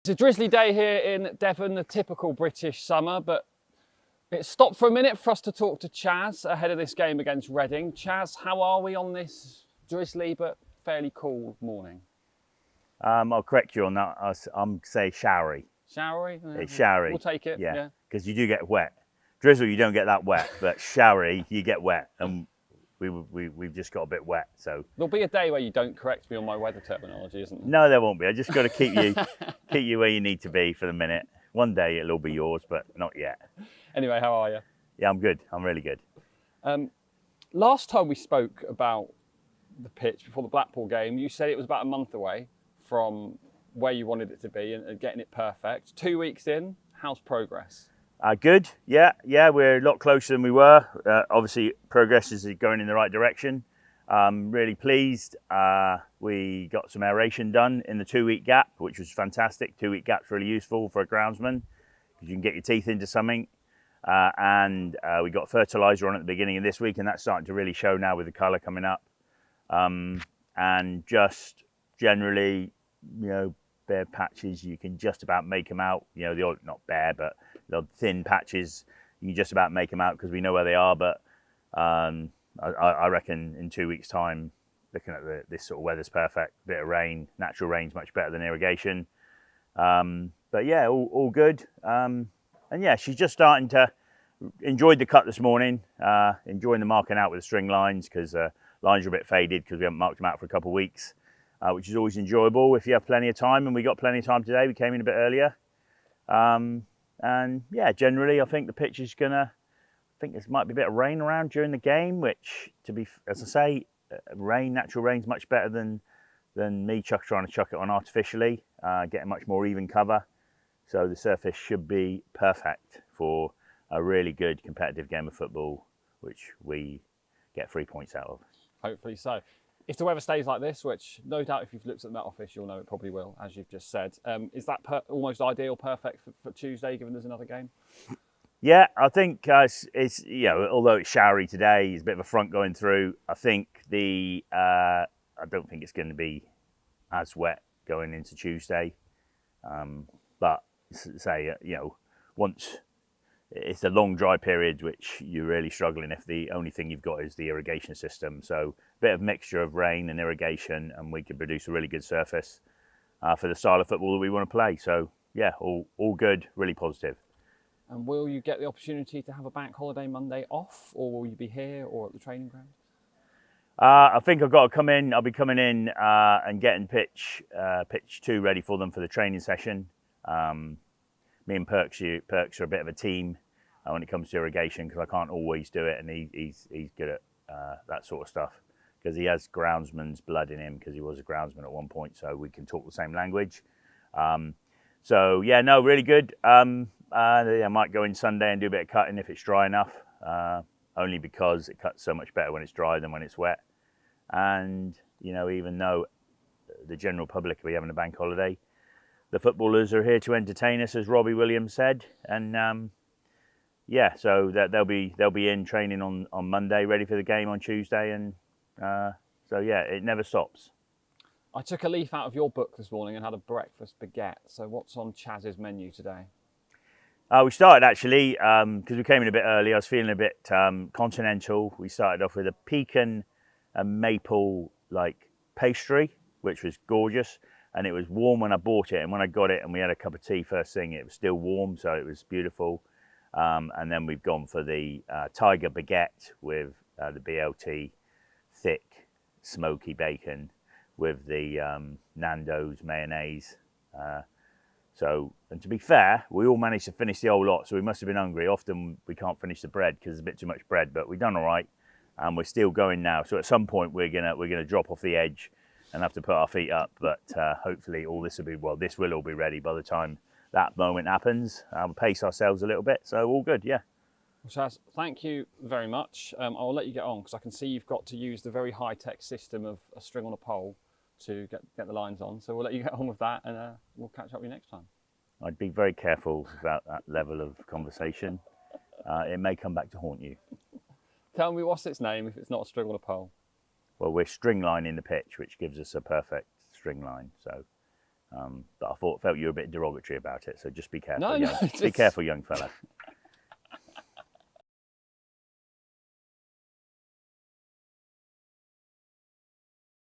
It's a drizzly day here in Devon, the typical British summer, but it stopped for a minute for us to talk to Chaz ahead of this game against Reading. Chaz, how are we on this drizzly but fairly cool morning? I'll correct you on that. I'm say showery. Showery? It's showery. We'll take it. Yeah. Because you do get wet. Drizzle, you don't get that wet, but showery, you get wet, and we've just got a bit wet. So there'll be a day where you don't correct me on my weather terminology, isn't there? No, there won't be. I just got to keep you where you need to be for the minute. One day it'll all be yours, but not yet. Anyway, how are you? Yeah, I'm good. I'm really good. Last time we spoke about the pitch before the Blackpool game, you said it was about a month away from where you wanted it to be and getting it perfect. 2 weeks in, how's progress? Good. Yeah, we're a lot closer than we were. Obviously, progress is going in the right direction. Really pleased. We got some aeration done in the 2 week gap, which was fantastic. 2 week gap's really useful for a groundsman because you can get your teeth into something. And we got fertiliser on at the beginning of this week, and that's starting to really show now with the colour coming up. And just generally, bare patches, you can just about make them out. The old, not bare, but the thin patches, you can just about make them out because we know where they are. But I reckon in 2 weeks' time, looking at this sort of weather's perfect. Bit of rain, natural rain's much better than irrigation. But yeah, all good. And yeah, she's just starting to enjoy the cut this morning, enjoying the marking out with the string lines because lines are a bit faded because we haven't marked them out for a couple of weeks, which is always enjoyable if you have plenty of time. And we got plenty of time today. We came in a bit earlier. And yeah, generally, I think the pitch is I think there might be a bit of rain around during the game, which, as I say, natural rain's much better than me trying to chuck it on artificially, getting much more even cover. So the surface should be perfect for a really good competitive game of football, which we get 3 points out of. Hopefully so. If the weather stays like this, which no doubt if you've looked at the Met Office, you'll know it probably will, as you've just said. Is that almost ideal, perfect for Tuesday, given there's another game? Yeah, I think it's although it's showery today, it's a bit of a front going through. I think I don't think it's going to be as wet going into Tuesday. But say, once it's a long dry period, which you're really struggling if the only thing you've got is the irrigation system. So a bit of mixture of rain and irrigation, and we can produce a really good surface for the style of football that we want to play. So yeah, all good, really positive. And will you get the opportunity to have a bank holiday Monday off, or will you be here or at the training ground? I think I've got to come in. I'll be coming in and getting pitch 2 ready for them for the training session. Me and Perks are a bit of a team when it comes to irrigation because I can't always do it, and he's good at that sort of stuff because he has groundsman's blood in him because he was a groundsman at one point, so we can talk the same language. So yeah, no, really good. I might go in Sunday and do a bit of cutting if it's dry enough, only because it cuts so much better when it's dry than when it's wet. And even though the general public will be having a bank holiday, the footballers are here to entertain us, as Robbie Williams said. And yeah, so they'll be in training on Monday, ready for the game on Tuesday. And so yeah, it never stops. I took a leaf out of your book this morning and had a breakfast baguette. So what's on Chaz's menu today? We started actually, because we came in a bit early, I was feeling a bit continental. We started off with a pecan and maple pastry, which was gorgeous. And it was warm when I bought it. And when I got it and we had a cup of tea first thing, it was still warm, so it was beautiful. And then we've gone for the tiger baguette with the BLT thick, smoky bacon with the Nando's mayonnaise. And to be fair, we all managed to finish the whole lot, so we must have been hungry. Often we can't finish the bread because there's a bit too much bread, but we've done all right, and we're still going now. So at some point we're gonna drop off the edge and have to put our feet up. But hopefully this will all be ready by the time that moment happens. We'll pace ourselves a little bit, so all good, yeah. Well, Chaz, thank you very much. I'll let you get on because I can see you've got to use the very high-tech system of a string on a pole to get the lines on. So we'll let you get on with that, and we'll catch up with you next time. I'd be very careful about that level of conversation. It may come back to haunt you. Tell me what's its name if it's not a string on a pole. Well, we're string lining the pitch, which gives us a perfect string line. So But I felt you were a bit derogatory about it, so just be careful. No, no, Be careful, young fella.